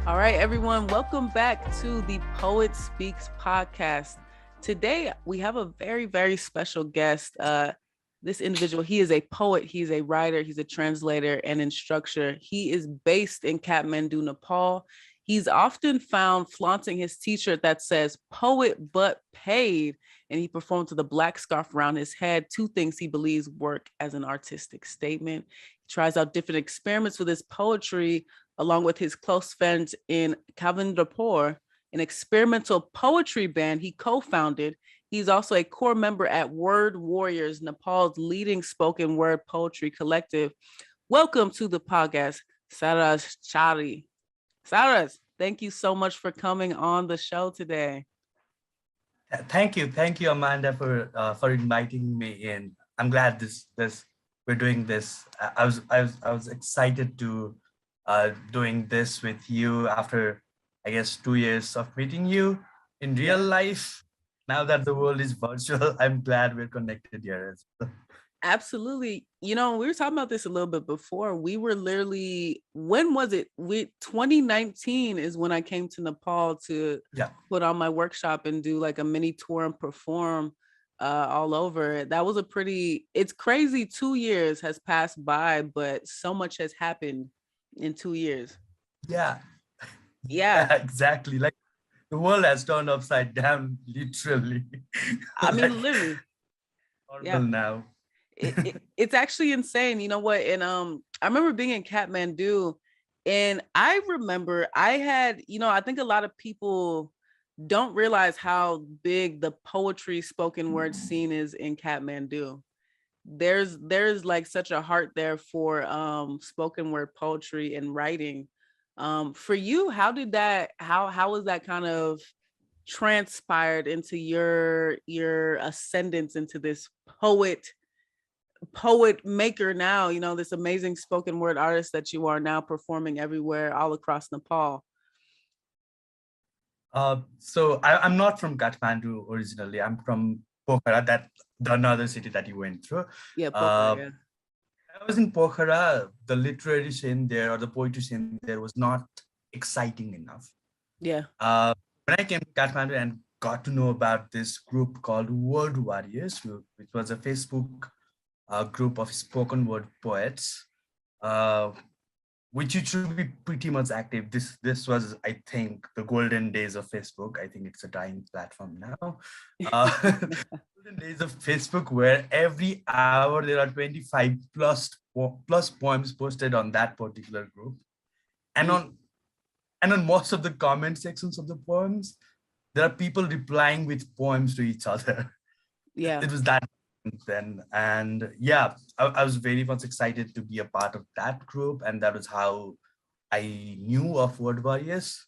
All right, everyone, welcome back to the Poet Speaks podcast. Today, we have a very, very special guest. This individual, he is a poet, he's a writer, he's a translator and instructor. He is based in Kathmandu, Nepal. He's often found flaunting his t-shirt that says poet but paid, and he performed with a black scarf around his head, two things he believes work as an artistic statement. He tries out different experiments with his poetry, along with his close friends in Kavindrapur, an experimental poetry band he co-founded. He's also a core member at Word Warriors, Nepal's leading spoken word poetry collective. Welcome to the podcast, Saras Chari. Saras, thank you so much for coming on the show today. Thank you, Amanda, for inviting me in. I'm glad this we're doing this. I was excited to doing this with you after, I guess, 2 years of meeting you in real life. Now that the world is virtual, I'm glad we're connected here. Absolutely. You know, we were talking about this a little bit before. We were literally, when was it? 2019 is when I came to Nepal to put on my workshop and do like a mini tour and perform all over. That was it's crazy. 2 years has passed by, but so much has happened in 2 years. Yeah. Yeah. Exactly. Like the world has turned upside down, literally. I mean, literally. Normal now. It's actually insane. You know what? And I remember being in Kathmandu, and I remember I had, I think a lot of people don't realize how big the poetry spoken word scene is in Kathmandu. There's like such a heart there for spoken word poetry and writing. For you, how was that kind of transpired into your ascendance into this poet maker now, this amazing spoken word artist that you are now performing everywhere all across Nepal? So I'm not from Kathmandu originally. I'm from Pokhara, the another city that you went through. Yeah, Pokhara, yeah. I was in Pokhara. The literary scene there or the poetry scene there was not exciting enough. Yeah. When I came to Kathmandu and got to know about this group called Word Warriors, which was a Facebook group of spoken word poets, which used to be pretty much active. This was, I think, the golden days of Facebook. I think it's a dying platform now. Golden days of Facebook, where every hour there are 25 plus poems posted on that particular group, and on most of the comment sections of the poems, there are people replying with poems to each other. Yeah, it was that then. And yeah, I was very much excited to be a part of that group, and that was how I knew of Word Warriors.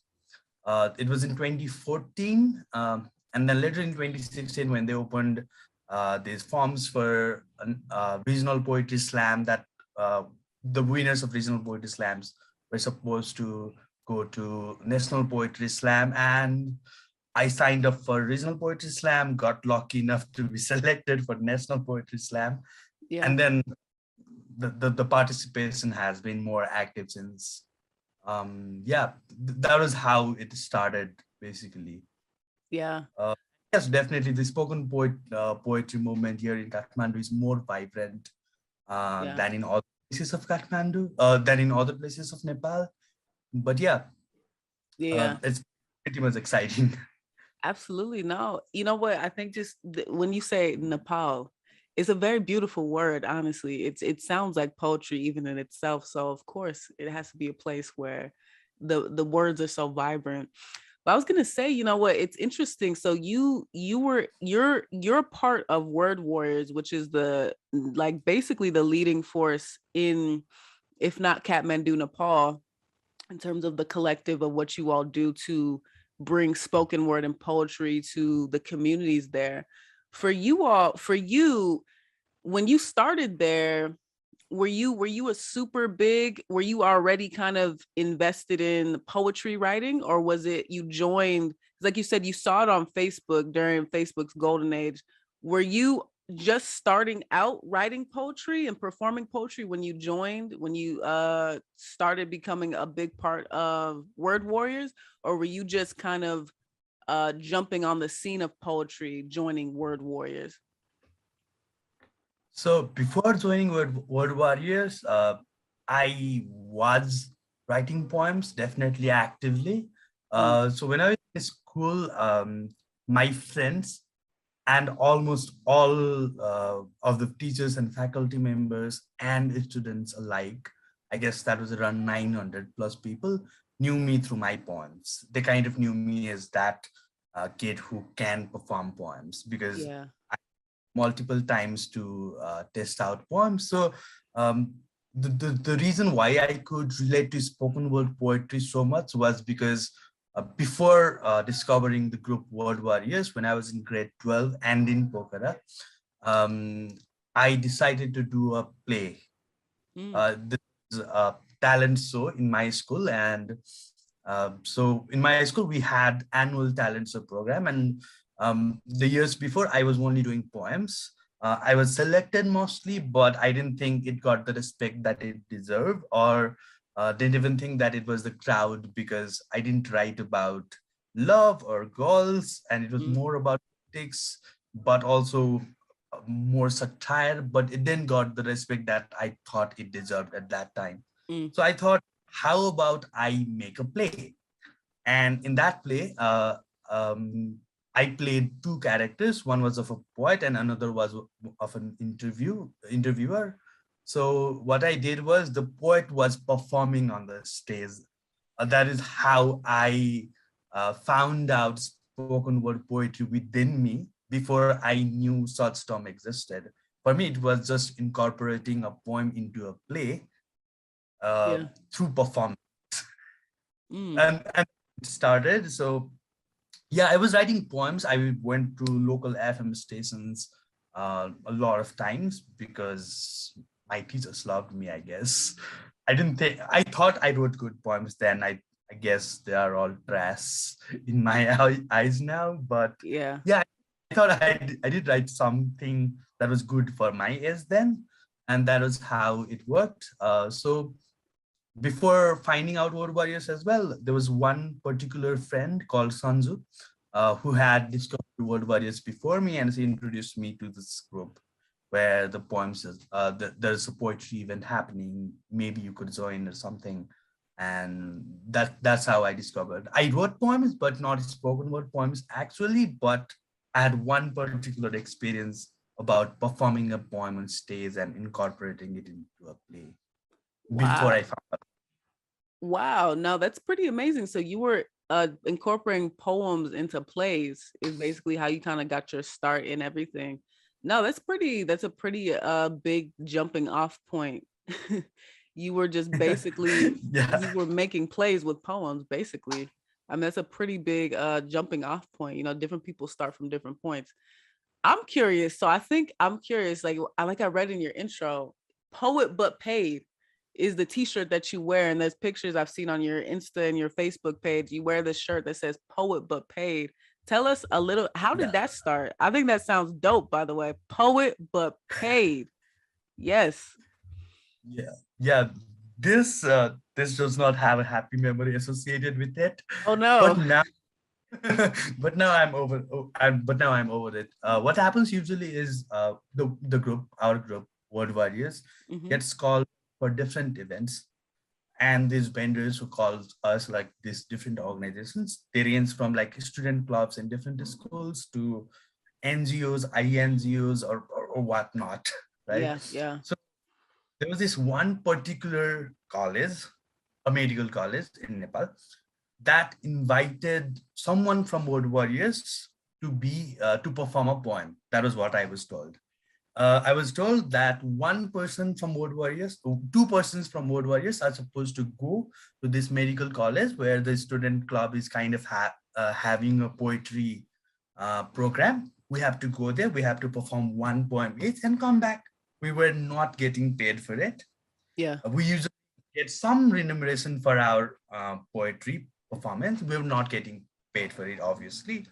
It was in 2014, and then later in 2016 when they opened these forms for regional poetry slam, that the winners of regional poetry slams were supposed to go to National Poetry Slam, and I signed up for Regional Poetry Slam, got lucky enough to be selected for National Poetry Slam. Yeah. And then the participation has been more active since. That was how it started, basically. Yeah. Yes, definitely. The spoken poetry movement here in Kathmandu is more vibrant than in other places of Kathmandu, than in other places of Nepal. But it's pretty much exciting. Absolutely. No, you know what? I think just when you say Nepal, it's a very beautiful word. Honestly, it sounds like poetry even in itself. So of course, it has to be a place where the words are so vibrant. But I was gonna say, you know what? It's interesting. So you're part of Word Warriors, which is basically the leading force in, if not Kathmandu, Nepal, in terms of the collective of what you all do to bring spoken word and poetry to the communities there. For you, when you started there, were you were you already kind of invested in poetry writing, or was it you joined, like you said, you saw it on Facebook during Facebook's golden age? Were you just starting out writing poetry and performing poetry when you joined, when you started becoming a big part of Word Warriors, or were you just kind of jumping on the scene of poetry, joining Word Warriors? So before joining Word Warriors, I was writing poems definitely actively. Mm, So when I was in school, my friends and almost all of the teachers and faculty members and students alike, I guess that was around 900 plus people, knew me through my poems. They kind of knew me as that kid who can perform poems because yeah. multiple times to test out poems. So um, the reason why I could relate to spoken word poetry so much was because before discovering the group Word Warriors, when I was in grade 12 and in Pokhara, um, I decided to do a play. Mm, This is a talent show in my school, and so in my school we had annual talent show program, and the years before I was only doing poems. I was selected mostly, but I didn't think it got the respect that it deserved, or didn't even think that it was the crowd because I didn't write about love or goals, and it was mm, more about politics, but also more satire, but it didn't got the respect that I thought it deserved at that time. mm. So I thought, how about I make a play? And in that play, I played two characters. One was of a poet, and another was of an interviewer. So what I did was the poet was performing on the stage. That is how I found out spoken word poetry within me before I knew such term existed. For me, it was just incorporating a poem into a play Yeah. through performance, Mm, and it started. So yeah, I was writing poems. I went to local FM stations a lot of times because my teachers loved me, I guess. I thought I wrote good poems then. I guess they are all trash in my eyes now. But yeah. yeah, I thought I did write something that was good for my age then. And that was how it worked. So before finding out Word Warriors as well, there was one particular friend called Sanju who had discovered Word Warriors before me, and she introduced me to this group where the poems there's a poetry event happening. Maybe you could join or something, and that's how I discovered. I wrote poems, but not spoken word poems actually. But I had one particular experience about performing a poem on stage and incorporating it into a play before I Wow. found. Wow. No, that's pretty amazing. So you were incorporating poems into plays is basically how you kind of got your start in everything. No, that's a pretty big jumping off point. You were just basically Yeah. you were making plays with poems basically. I mean, that's a pretty big jumping off point. You know, different people start from different points. I'm curious. So I think I'm curious. Like I read in your intro, poet but paid is the t-shirt that you wear, and there's pictures I've seen on your Insta and your Facebook page. You wear this shirt that says poet but paid. Tell us a little, how did Yeah. that start? I think that sounds dope, by the way. Poet but paid. Yes. Yeah. Yeah. This does not have a happy memory associated with it. Oh But no. now but now I'm over but now I'm over it. What happens usually is our group, Word Warriors, Hmm. gets called for different events. And these vendors who call us like these different organizations, they range from like student clubs in different schools to NGOs, INGOs, or whatnot, right? Yeah, yeah. So there was this one particular college, a medical college in Nepal, that invited someone from Word Warriors to perform a poem. That was what I was told. I was told that one person from Word Warriors, two persons from Word Warriors are supposed to go to this medical college where the student club is kind of having a poetry program. We have to go there. We have to perform one poem each and come back. We were not getting paid for it. Yeah. We usually get some remuneration for our poetry performance. We were not getting paid for it, obviously.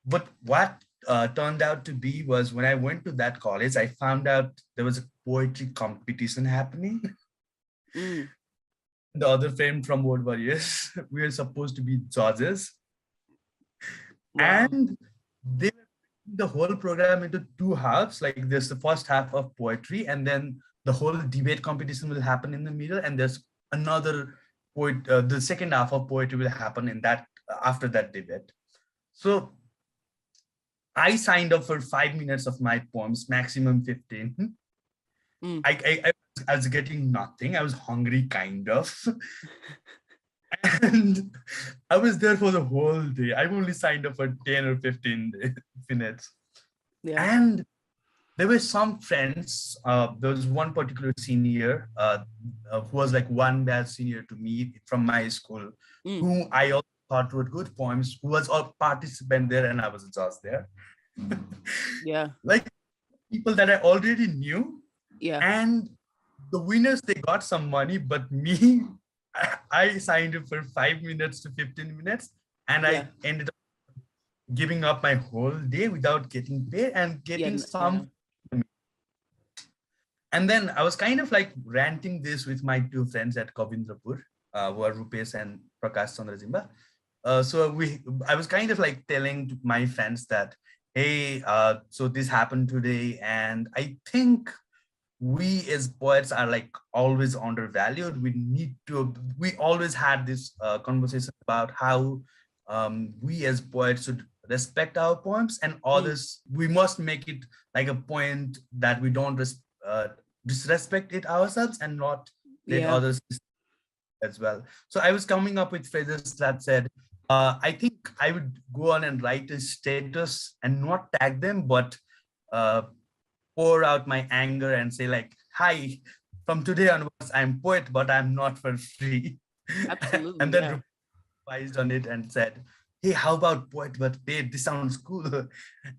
But what turned out to be was when I went to that college, I found out there was a poetry competition happening. Mm. The other friend from Word Warriors, we were supposed to be judges, Wow. and they were the whole program into two halves. Like there's the first half of poetry, and then the whole debate competition will happen in the middle, and there's another the second half of poetry will happen in that after that debate. So I signed up for 5 minutes of my poems, maximum 15. Mm. I was getting nothing. I was hungry, kind of. And I was there for the whole day. I only signed up for 10 or 15 minutes. Yeah. And there were some friends. There was one particular senior who was like one batch senior to me from my school, Mm. who I also thought wrote good poems, who was a participant there, and I was just there. Yeah. Like people that I already knew, Yeah. and the winners, they got some money, but me, I signed up for 5 minutes to 15 minutes, and Yeah. I ended up giving up my whole day without getting paid and Yeah. getting Yeah. some. And then I was kind of like ranting this with my two friends at Kavindrapur, who are Rupesh and Prakash Chandrajimba. I was kind of like telling my friends that, hey, so this happened today, and I think we as poets are like always undervalued. We always had this conversation about how we as poets should respect our poems, and Mm. others, we must make it like a point that we don't disrespect it ourselves and not let Yeah. others as well. So I was coming up with phrases that said, I think I would go on and write a status and not tag them, but uh, pour out my anger and say like, hi, from today onwards, I'm poet, but I'm not for free. Absolutely. And then Yeah. revised on it and said, hey, how about poet but paid? This sounds cool.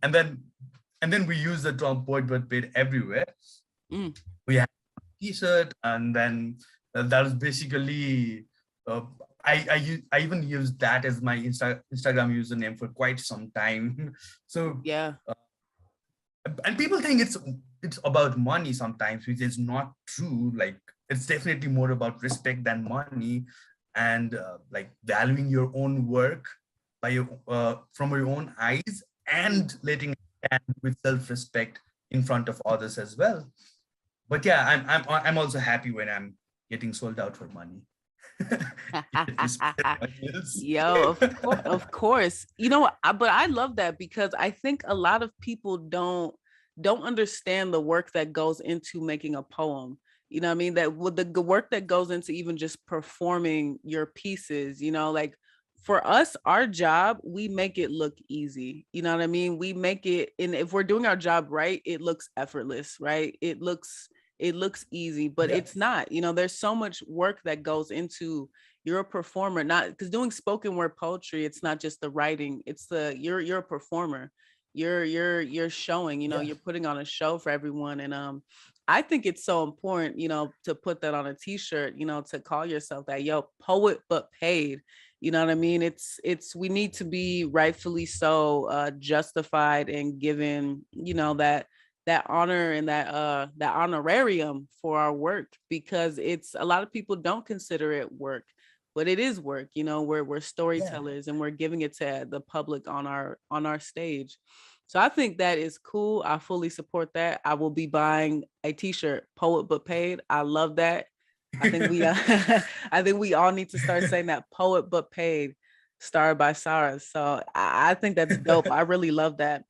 And then we use the term poet but paid everywhere. Mm. We had a t-shirt, and then that was basically uh, I even used that as my Instagram username for quite some time. So Yeah. and people think it's about money sometimes, which is not true. Like it's definitely more about respect than money, and like valuing your own work by your from your own eyes, Mm. and letting it stand with self-respect in front of others as well. But yeah, I'm also happy when I'm getting sold out for money. Get respect money is. Yo, of course. But I love that because I think a lot of people don't understand the work that goes into making a poem. You know what I mean? That with the work that goes into even just performing your pieces, like for us, our job, we make it look easy. You know what I mean? We make it, and if we're doing our job right, it looks effortless, right? It looks easy, but Yeah, it's not. There's so much work that goes into you're a performer, not because doing spoken word poetry, it's not just the writing, it's the you're a performer. You're showing, yeah. you're putting on a show for everyone. And I think it's so important, to put that on a t-shirt, to call yourself that, yo, poet but paid. You know what I mean? It's we need to be rightfully so justified and given, that honor and that honorarium for our work, because it's a lot of people don't consider it work, but it is work. We're Yeah. storytellers and we're giving it to the public on our stage. So I think that is cool. I fully support that. I will be buying a t-shirt, poet but paid. I love that. I think we I think we all need to start saying that, poet but paid, starred by Saras. So I think that's dope. I really love that.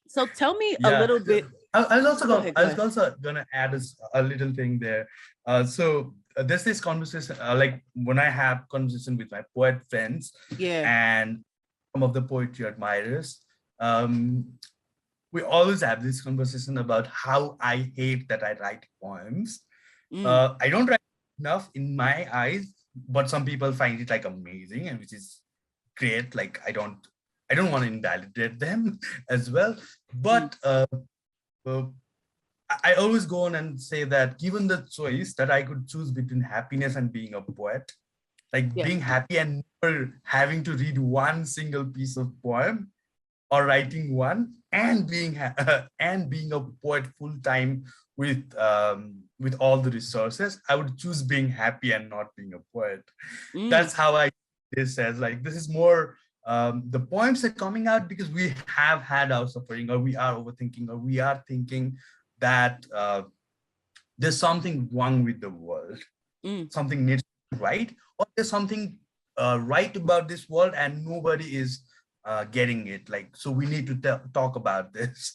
So tell me a Yeah, little bit. Go ahead, I go was ahead. also gonna add a little thing there. There's this conversation, like when I have conversation with my poet friends Yeah. and some of the poetry admirers, um, we always have this conversation about how I hate that I write poems. Mm, I don't write enough in my eyes, but some people find it like amazing, and which is great. Like I don't want to invalidate them as well. mm, But uh, I always go on and say that given the choice that I could choose between happiness and being a poet, like yeah. being happy and never having to read one single piece of poem, or writing one and being and being a poet full time with all the resources, I would choose being happy and not being a poet. Mm, That's how I this says like this is more the poems are coming out because we have had our suffering, or we are overthinking, or we are thinking that there's something wrong with the world, mm, something needs to be right, or there's something right about this world and nobody is getting it. Like, so we need to talk about this.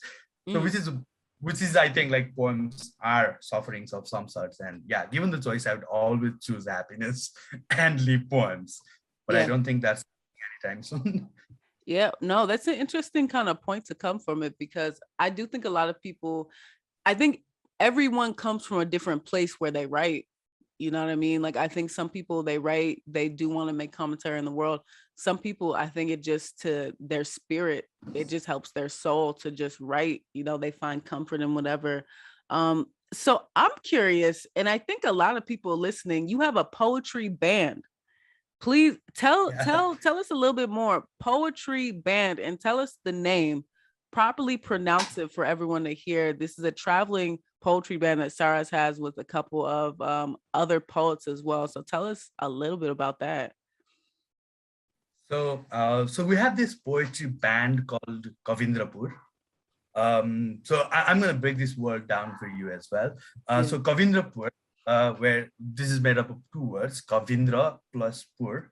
So mm. which is I think like poems are sufferings of some sorts. And yeah, given the choice, I would always choose happiness and leave poems. But I Yeah. don't think that's anytime soon. Yeah. No, that's an interesting kind of point to come from it, because I do think a lot of people, I think everyone comes from a different place where they write. You know what I mean? Like, I think some people, they write, they do want to make commentary in the world. Some people, I think it just, to their spirit, it just helps their soul to just write. You know, they find comfort in whatever. So I'm curious, and I think a lot of people listening, you have a poetry band. Please Yeah. tell us a little bit more. Poetry band, and tell us the name. Properly pronounce it for everyone to hear. This is a traveling poetry band that Saras has with a couple of other poets as well. So tell us a little bit about that. So we have this poetry band called Kavindrapur. I'm going to break this word down for you as well. Yeah. So Kavindrapur, where this is made up of two words, Kavindra plus Pur.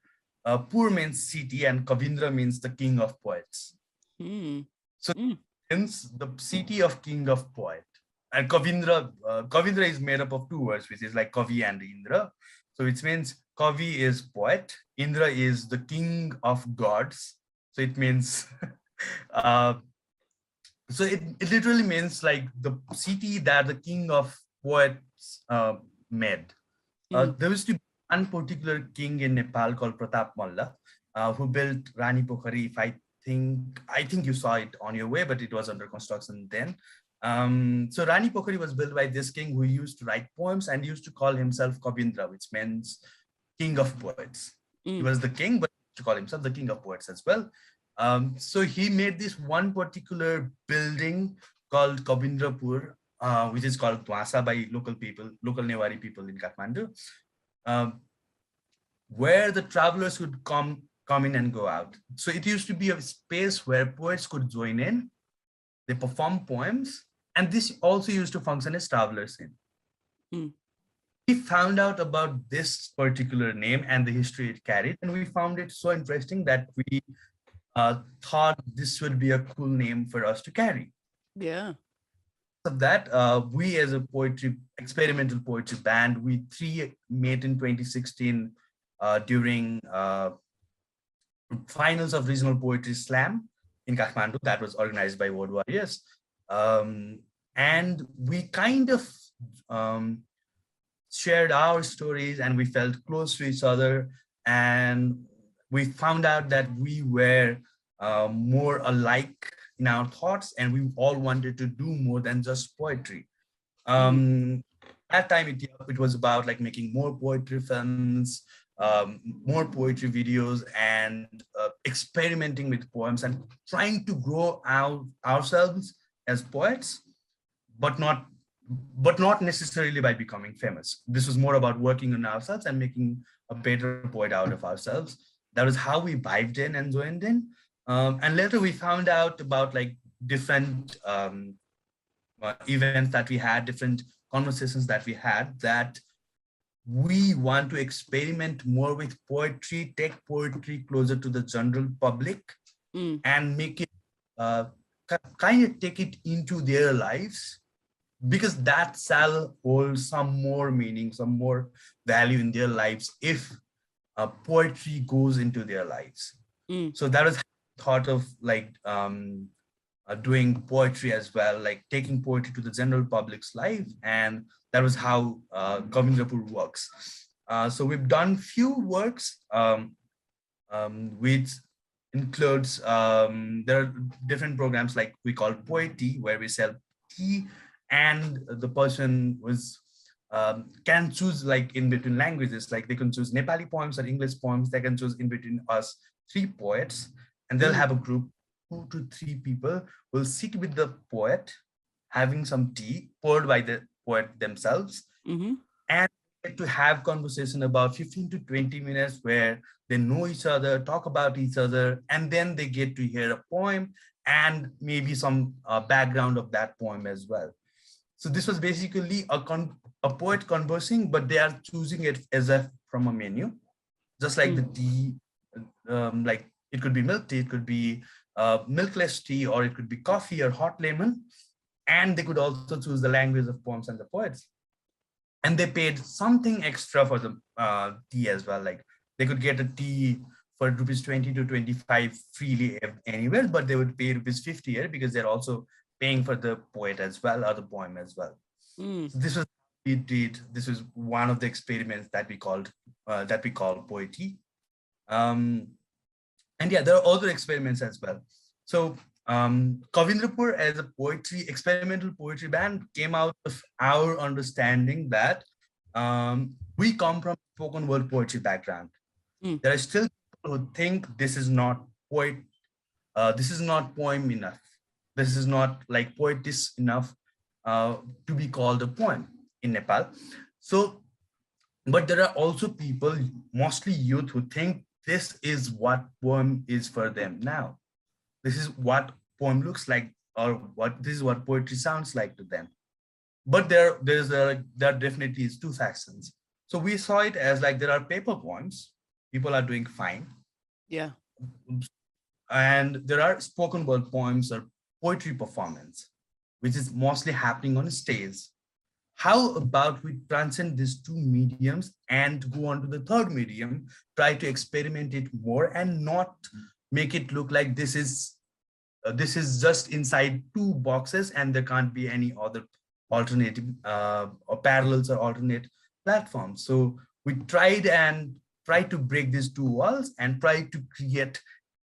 Pur means city and Kavindra means the king of poets. Mm. So Mm. hence the city of king of poet. And Kavindra is made up of two words, which is like Kavi and Indra. So it means Kavi is poet, Indra is the king of gods. So it means uh, so it literally means like the city that the king of poets made. Mm. There used to be one particular king in Nepal called Pratap Malla, who built Rani Pokhari. If I think you saw it on your way, but it was under construction then. So Rani Pokhari was built by this king who used to write poems and used to call himself Kavindra, which means king of poets. He Mm. was the king, but to call himself the king of poets as well. So he made this one particular building called Kavindrapur, which is called Dwasa by local people, local Newari people in Kathmandu, um, where the travelers would come in and go out. So it used to be a space where poets could join in, they perform poems, and this also used to function as travelers in. Mm. We found out about this particular name and the history it carried, and we found it so interesting that we thought this would be a cool name for us to carry. Yeah. Of that, we as a experimental poetry band, we three met in 2016 during finals of Regional Poetry Slam in Kathmandu that was organized by Word Warriors. Um, and we kind of um, shared our stories and we felt close to each other. And we found out that we were more alike in our thoughts and we all wanted to do more than just poetry. Mm. That time it was about like making more poetry films, more poetry videos, and experimenting with poems and trying to grow out ourselves as poets, but not necessarily by becoming famous. This was more about working on ourselves and making a better poet out of ourselves. That was how we vibed in and joined in. And later we found out about like different events that we had, different conversations that we had, that we want to experiment more with poetry, take poetry closer to the general public, Mm. and make it uh, kind of take it into their lives, because that shall hold some more meaning, some more value in their lives if poetry goes into their lives. Mm. So that was thought of like doing poetry as well, like taking poetry to the general public's life, and that was how Kavindrapur works. So we've done few works, which includes there are different programs like we call Poety, where we sell tea, and the person was can choose like in between languages, like they can choose Nepali poems or English poems. They can choose in between us three poets, and they'll Mm. have a group 2 to 3 people will sit with the poet, having some tea poured by the poet themselves, Mm-hmm. and to have conversation about 15 to 20 minutes where they know each other, talk about each other, and then they get to hear a poem and maybe some background of that poem as well. So this was basically a poet conversing, but they are choosing it as a from a menu, just like the tea. Like it could be milk tea, it could be milkless tea, or it could be coffee or hot lemon, and they could also choose the language of poems and the poets. And they paid something extra for the tea as well. Like they could get a tea for rupees 20 to 25 freely anywhere, but they would pay rupees 50 here because they're also paying for the poet as well or the poem as well. Mm. So this was we did. This was one of the experiments that we call poetry. Um, and yeah, there are other experiments as well. So Kavindrapur as a experimental poetry band came out of our understanding that we come from spoken word poetry background. Mm. There are still people who think this is not this is not poem enough. This is not like poetess enough to be called a poem in Nepal. So, but there are also people, mostly youth, who think this is what poem is for them now. This is what poem looks like, or what this is what poetry sounds like to them. But there definitely is two factions. So we saw it as like there are paper poems, people are doing fine, Yeah. and there are spoken word poems or poetry performance, which is mostly happening on stage. How about we transcend these two mediums and go on to the third medium, try to experiment it more and not make it look like this is just inside two boxes and there can't be any other alternative or parallels or alternate platforms. So we tried to break these two walls and try to create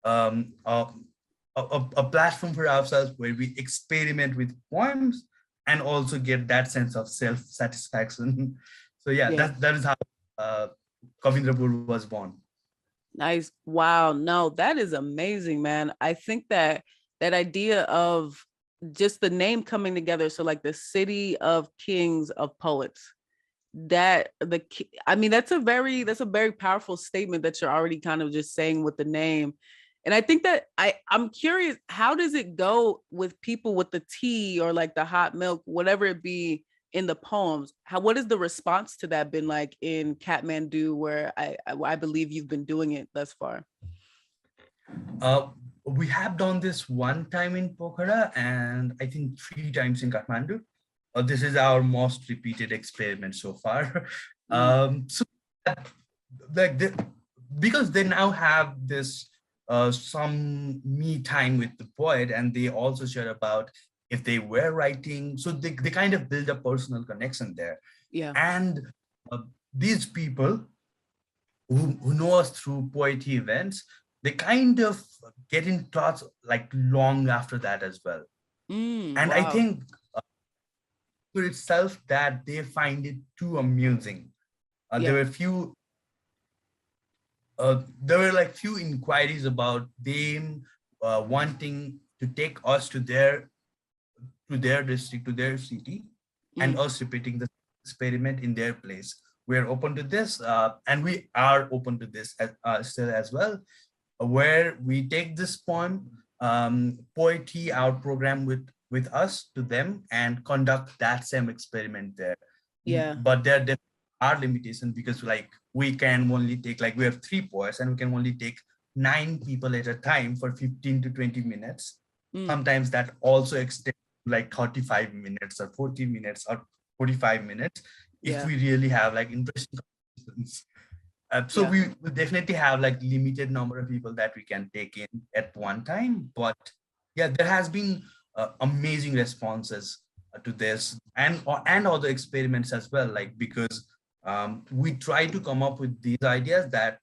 um, a, a platform for ourselves where we experiment with poems and also get that sense of self-satisfaction. So yeah, Yeah. that is how uh, Kavindrapur was born. Nice. Wow. No, that is amazing, man. I think that that idea of just the name coming together. So like the city of kings of poets, that I mean, that's a very powerful statement that you're already kind of just saying with the name. And I think that I'm curious, how does it go with people with the tea or like the hot milk, whatever it be in the poems? What is the response to that been like in Kathmandu, where I believe you've been doing it thus far? Uh, we have done this one time in Pokhara and I think 3 times in Kathmandu. This is our most repeated experiment so far. Mm. So like because they now have this some me time with the poet and they also share about if they were writing. So they kind of build a personal connection there. Yeah. And uh, these people who know us through poetry events, they kind of get in touch like long after that as well. And I Wow. think for itself that they find it too amusing. Yeah. There were like few inquiries about them wanting to take us to their district, to their city, and Mm. us repeating the experiment in their place. We are open to this, and we are open to this still as well, where we take this poem, poetry, our program with us to them and conduct that same experiment there. Yeah. But there are limitations because like we can only take like we have 3 poets and we can only take 9 people at a time for 15 to 20 minutes. Mm. Sometimes that also extends like 35 minutes or 40 minutes or 45 minutes if Yeah. we really have like interesting conversations. So Yeah. we will definitely have like limited number of people that we can take in at one time. But yeah, there has been amazing responses to this and other experiments as well. Like because we try to come up with these ideas that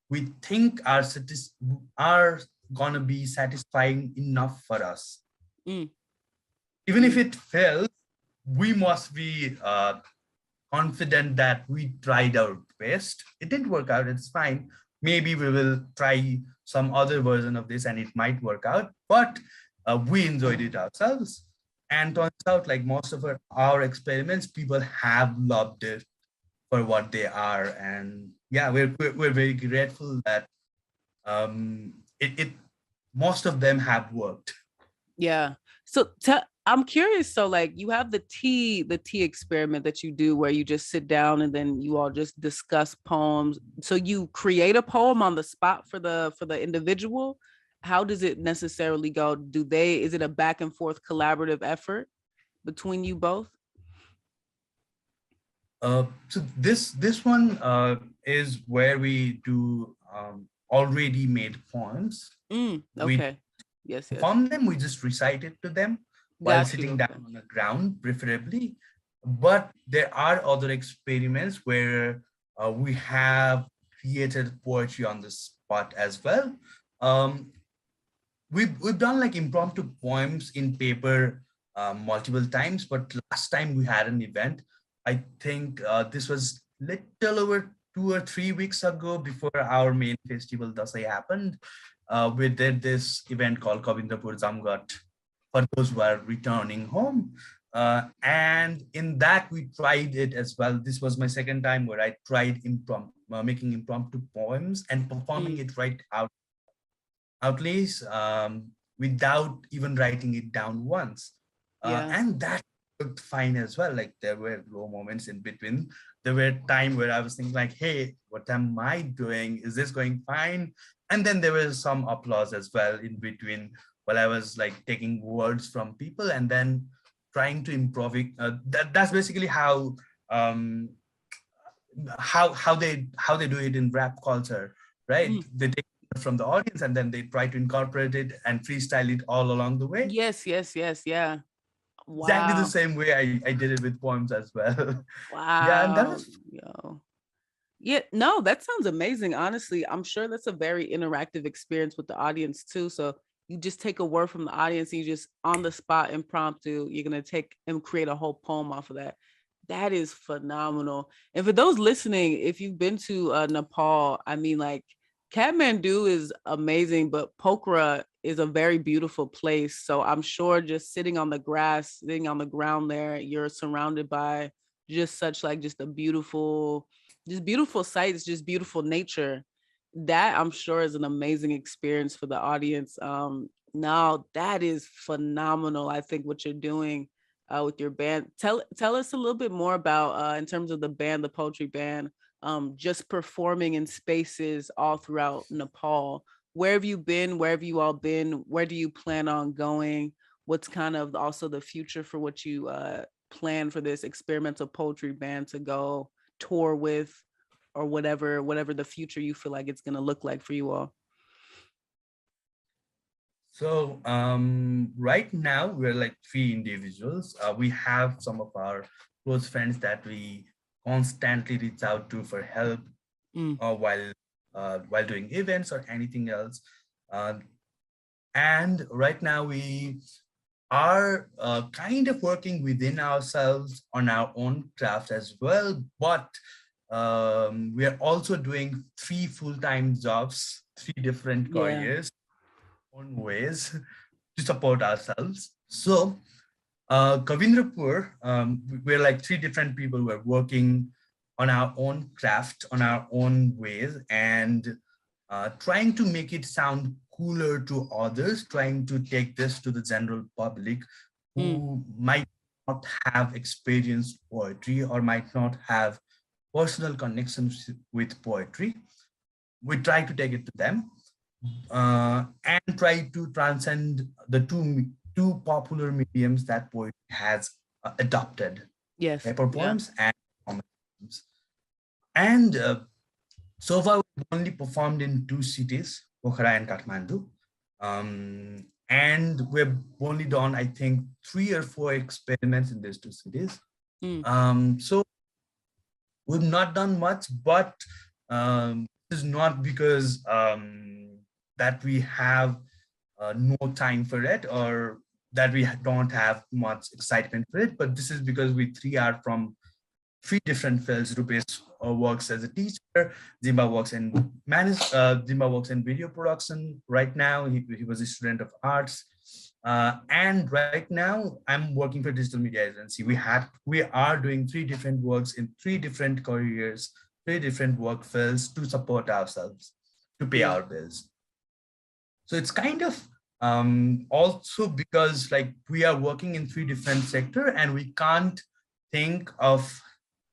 we think are gonna be satisfying enough for us. Mm. Even if Mm. it fails, we must be confident that we tried our best. It didn't work out, it's fine. Maybe we will try some other version of this and it might work out, but we enjoyed it ourselves. And turns out like most of our experiments, people have loved it for what they are. And yeah, we're very grateful that it most of them have worked. Yeah. So I'm curious. So like you have the tea experiment that you do where you just sit down and then you all just discuss poems. So you create a poem on the spot for the individual. How does it necessarily go? Is it a back and forth collaborative effort between you both? So this one is where we do already made poems. We Okay. Yes, yes. perform them, we just recite it to them while Got you. sitting Okay. down on the ground, preferably. But there are other experiments where we have created poetry on the spot as well. Um, we've done like impromptu poems in paper multiple times, but last time we had an event, I think this was little over 2 or 3 weeks ago before our main festival Dasai happened. We did this event called Kavindrapur Zamgat for those who are returning home. And in that, we tried it as well. This was my second time where I tried making impromptu poems and performing it right out without even writing it down once. Yeah. And that looked fine as well. Like there were low moments in between. There were time where I was thinking like, hey, what am I doing? Is this going fine? And then there was some applause as well in between while I was like taking words from people and then trying to improv it. That's basically um, how they do it in rap culture, right? They take from the audience and then they try to incorporate it and freestyle it all along the way. Yes, yes, yes. Yeah. Exactly the Wow. same way I did it with poems as well. Yeah, and that Wow. was Yo. Yeah, no, that sounds amazing. Honestly, I'm sure that's a very interactive experience with the audience too. So you just take a word from the audience and you just on the spot impromptu, you're gonna take and create a whole poem off of that. That is phenomenal. And for those listening, if you've been to Nepal, I mean, like Kathmandu is amazing, but Pokhara is a very beautiful place. So I'm sure just sitting on the grass, sitting on the ground there, you're surrounded by just such like just beautiful sights, just beautiful nature. That I'm sure is an amazing experience for the audience. Now that is phenomenal. I think what you're doing with your band. Tell us a little bit more about in terms of the band, the poetry band, just performing in spaces all throughout Nepal. Where have you been? Where have you all been? Where do you plan on going? What's kind of also the future for what you plan for this experimental poetry band to go tour with, or whatever the future you feel like it's going to look like for you all? so right now we're like three individuals. We have some of our close friends that we constantly reach out to for help Mm, while doing events or anything else. Uh, and right now we are kind of working within ourselves on our own craft as well, but we are also doing three full-time jobs, three different yeah. careers, own ways to support ourselves. So Kavindrapur, we're like three different people who are working on our own craft, on our own ways, and trying to make it sound cooler to others, trying to take this to the general public Mm, who might not have experienced poetry or might not have personal connections with poetry. We try to take it to them and try to transcend the two popular mediums that poetry has adopted: yes. paper Yeah. poems and comic poems. And so far, we've only performed in two cities, Pokhara and Kathmandu. And we've only done, I think, 3 or 4 experiments in these two cities. Mm, So we've not done much, but this is not because that we have no time for it or that we don't have much excitement for it, but this is because we three are from three different fields. Rupesh works as a teacher. Zimba works in Zimba works in video production right now. He was a student of arts. And right now I'm working for digital media agency. We are doing three different works in three different careers, three different work fields to support ourselves, to pay Yeah. our bills. So it's kind of also because like we are working in three different sector and we can't think of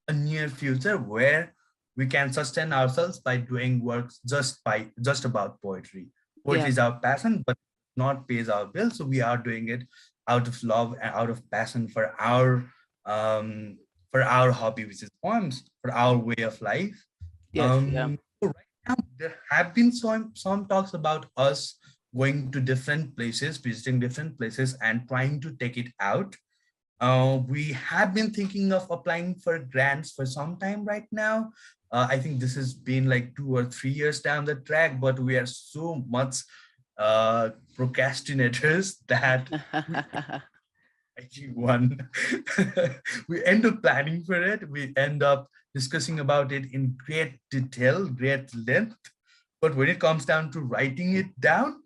a near future where we can sustain ourselves by doing work just about poetry. Poetry Yeah. is our passion, but not pays our bills. So we are doing it out of love and out of passion for our hobby, which is poems, for our way of life. Yes. Yeah. So right now there have been some talks about us going to different places, visiting different places, and trying to take it out. We have been thinking of applying for grants for some time right now. I think this has been like 2 or 3 years down the track, but we are so much procrastinators that we actually one. We end up planning for it. We end up discussing about it in great detail, great length. But when it comes down to writing it down,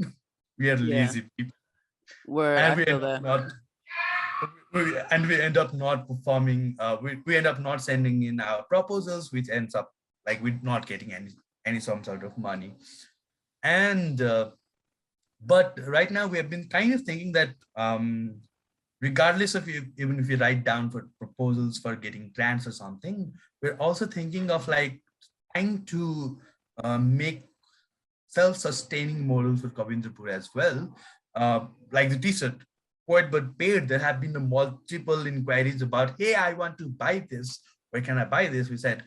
we are Yeah. lazy people, Word. and I we feel end up that. not we end up not performing. We end up not sending in our proposals, which ends up like we're not getting any some sort of money. And but right now we have been kind of thinking that regardless of even if you write down for proposals for getting grants or something, we're also thinking of like trying to make self-sustaining models for Kavindrapur as well. Like the t-shirt, poet but paid, there have been multiple inquiries about, hey, I want to buy this. Where can I buy this? We said,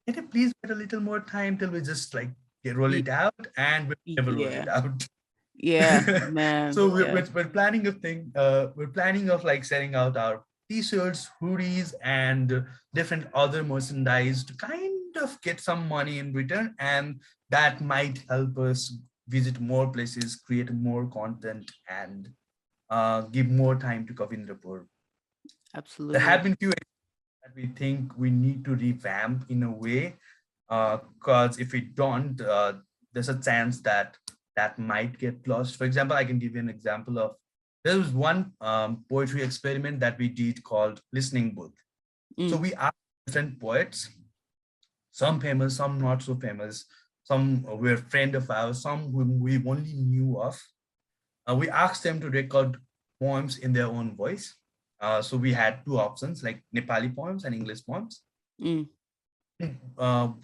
can you please wait a little more time till we just like roll Y- it out, and we never roll it Yeah. out. Yeah, man. So Yeah. we're planning of thing. We're planning of like setting out our t-shirts, hoodies, and different other merchandise to kind of get some money in return, and that might help us visit more places, create more content, and give more time to Kavindrapur. There have Absolutely. been few that we think we need to revamp in a way, because if we don't, there's a chance that that might get lost. For example, I can give you an example of there was one poetry experiment that we did called listening booth. So Mm. we asked different poets, some famous, some not so famous, some were friend of ours, some whom we only knew of. We asked them to record poems in their own voice. So we had two options, like Nepali poems and English poems. Mm.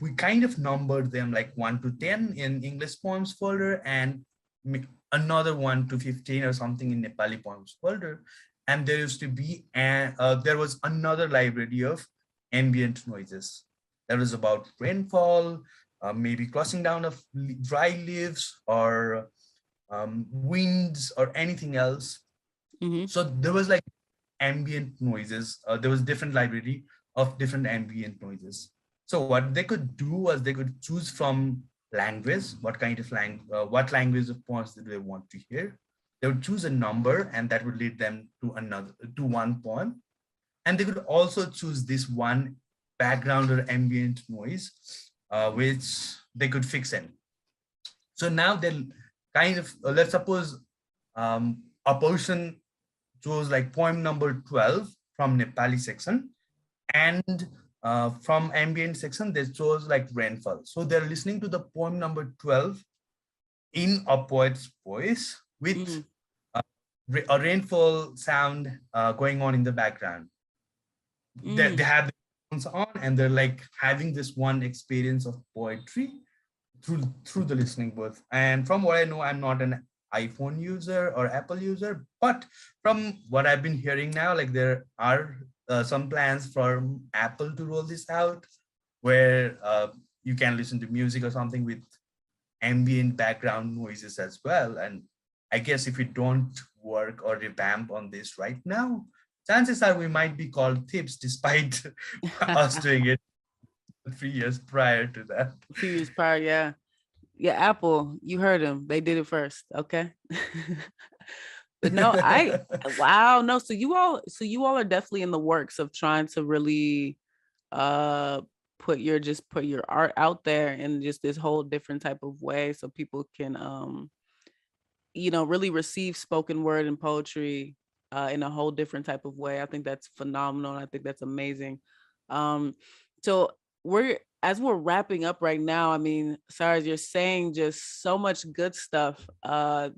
We kind of numbered them like 1 to 10 in English poems folder, and another 1 to 15 or something in Nepali poems folder. And there used to be there was another library of ambient noises. That was about rainfall, maybe crossing down of dry leaves, or winds, or anything else. Mm-hmm. So there was like ambient noises. There was different library of different ambient noises. So what they could do was they could choose from language, what kind of what language of poems do they want to hear. They would choose a number, and that would lead them to one poem. And they could also choose this one background or ambient noise, which they could fix in. So now they'll kind of, let's suppose a person chose like poem number 12 from Nepali section, and from ambient section they chose like rainfall. So they're listening to the poem number 12 in a poet's voice with Mm. a rainfall sound going on in the background. They Mm. have the phones on, and they're like having this one experience of poetry through the listening booth. And from what I know, I'm not an iPhone user or Apple user, but from what I've been hearing now, like there are some plans from Apple to roll this out, where you can listen to music or something with ambient background noises as well. And I guess if we don't work or revamp on this right now, chances are we might be called tips, despite us doing it 3 years prior to that. A few years prior, yeah. Yeah, Apple, you heard them. They did it first. Okay. But no, I wow, no. So you all are definitely in the works of trying to really uh put your art out there in just this whole different type of way, so people can really receive spoken word and poetry in a whole different type of way. I think that's phenomenal. I think that's amazing. Um, so we're wrapping up right now. I mean, Saras, you're saying just so much good stuff.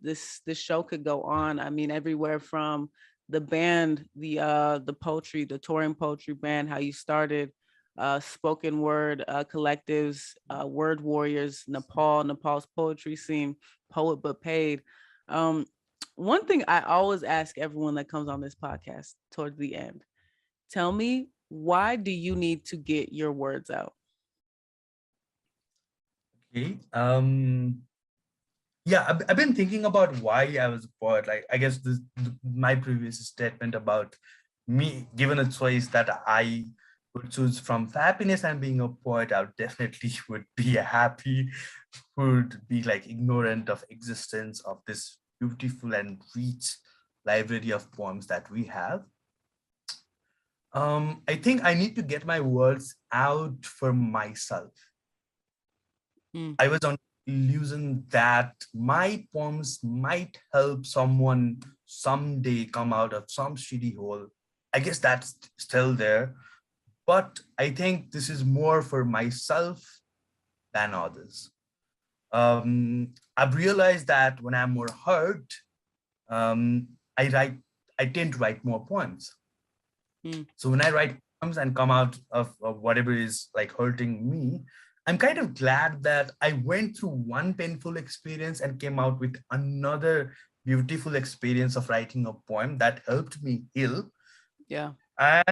This show could go on. I mean, everywhere from the band, the poetry, the touring poetry band, how you started, spoken word collectives, word warriors, Nepal's poetry scene, poet but paid. um, One thing I always ask everyone that comes on this podcast towards the end, tell me, why do you need to get your words out? Okay. Yeah, I've been thinking about why I was a poet. Like, I guess my previous statement about me, given a choice that I would choose from happiness and being a poet, I definitely would be happy, would be like ignorant of existence of this beautiful and rich library of poems that we have. I think I need to get my words out for myself. Mm, I was on illusion that my poems might help someone someday come out of some shitty hole. I guess that's still there, but I think this is more for myself than others. I've realized that when I'm more hurt, um, I write. I tend to write more poems. mm, So when I write poems and come out of whatever is like hurting me, I'm kind of glad that I went through one painful experience and came out with another beautiful experience of writing a poem that helped me heal. yeah, And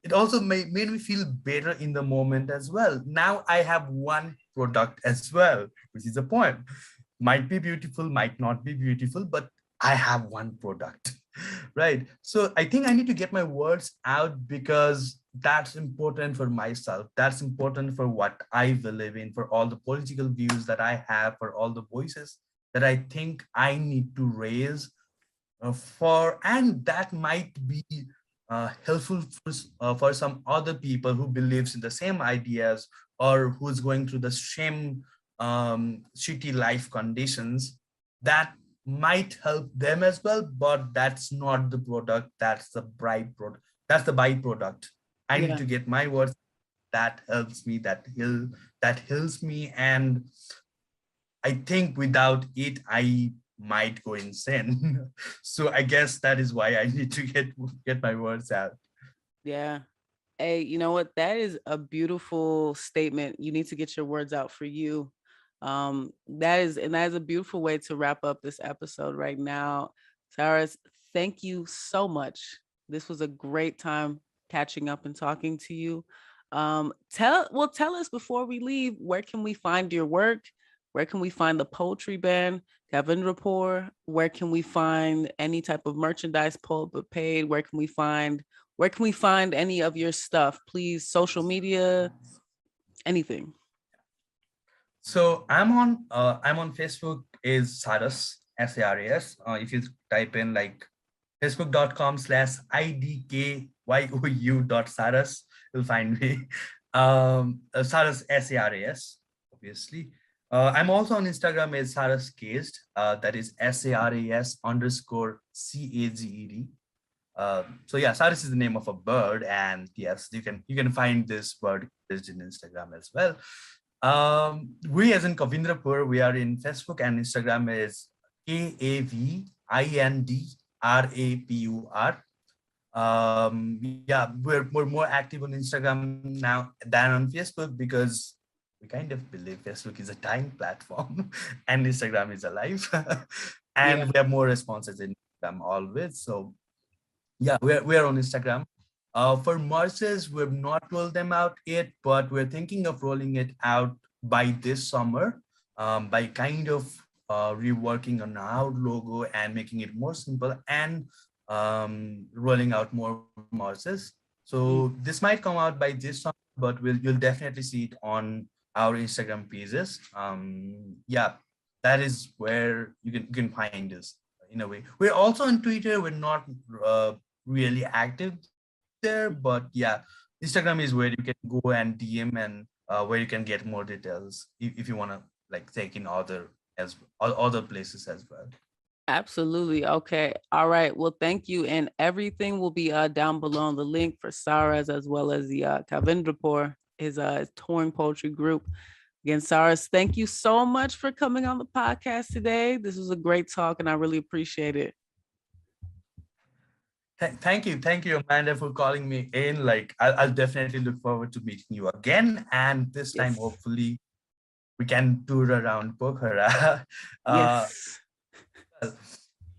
it also made me feel better in the moment as well. Now I have one product as well, which is a poem. Might be beautiful, might not be beautiful, but I have one product. Right. So I think I need to get my words out because that's important for myself. That's important for what I believe in, for all the political views that I have, for all the voices that I think I need to raise and that might be helpful for some other people who believes in the same ideas or who's going through the same shitty life conditions. That might help them as well, but that's not the product. That's the byproduct. That's the byproduct. I need yeah, to get my words that helps me, that heals me, and I think without it, I might go insane. So I guess that is why I need to get my words out. yeah. Hey, you know what? That is a beautiful statement. You need to get your words out for you. That is a beautiful way to wrap up this episode right now. Saras, thank you so much. This was a great time catching up and talking to you. Tell us before we leave, where can we find your work? Where can we find the poetry band, Kavindrapur? Where can we find any type of merchandise, poet but paid? Where can we find any of your stuff? Please, social media, anything. So I'm on Facebook is Saras Saras. If you type in like facebook.com/idkyou.saras, you'll find me. Saras Saras, obviously. I'm also on Instagram as Saras Caged. That is SARAS_CAGED. So yeah, Saras is the name of a bird, and yes, you can find this bird based in Instagram as well. We as in Kavindrapur, we are in Facebook and Instagram is KAVINDRAPUR. Yeah, we're more active on Instagram now than on Facebook because we kind of believe Facebook is a time platform and Instagram is alive. And Yeah. we have more responses in Instagram always. So yeah, we're on Instagram. For merches, we've not rolled them out yet, but we're thinking of rolling it out by this summer, by kind of reworking on our logo and making it more simple and rolling out more merches. So Mm. this might come out by this summer, but you'll definitely see it on our Instagram pages. Yeah, that is where you can find us in a way. We're also on Twitter. We're not really active there, but yeah, Instagram is where you can go and DM and where you can get more details if you want to like take in other places as well. Absolutely. Okay. All right. Well, thank you. And everything will be down below on the link for Saras as well as the Kavindrapur, his touring poetry group. Again, Saras, thank you so much for coming on the podcast today. This was a great talk and I really appreciate it. Thank you, Amanda, for calling me in. Like, I'll definitely look forward to meeting you again, and this time, Yes. hopefully, we can tour around Pokhara. Yes. Well,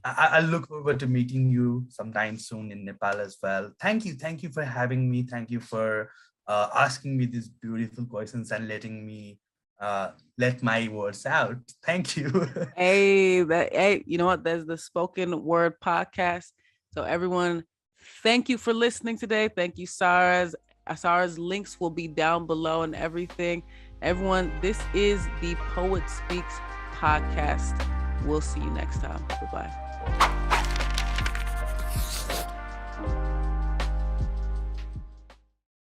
I'll look forward to meeting you sometime soon in Nepal as well. Thank you for having me. Thank you for asking me these beautiful questions and letting me let my words out. Thank you. Hey, you know what? There's the spoken word podcast. So everyone, thank you for listening today. Thank you, Saras. Saras links will be down below and everything. Everyone, this is the Poet Speaks podcast. We'll see you next time. Goodbye.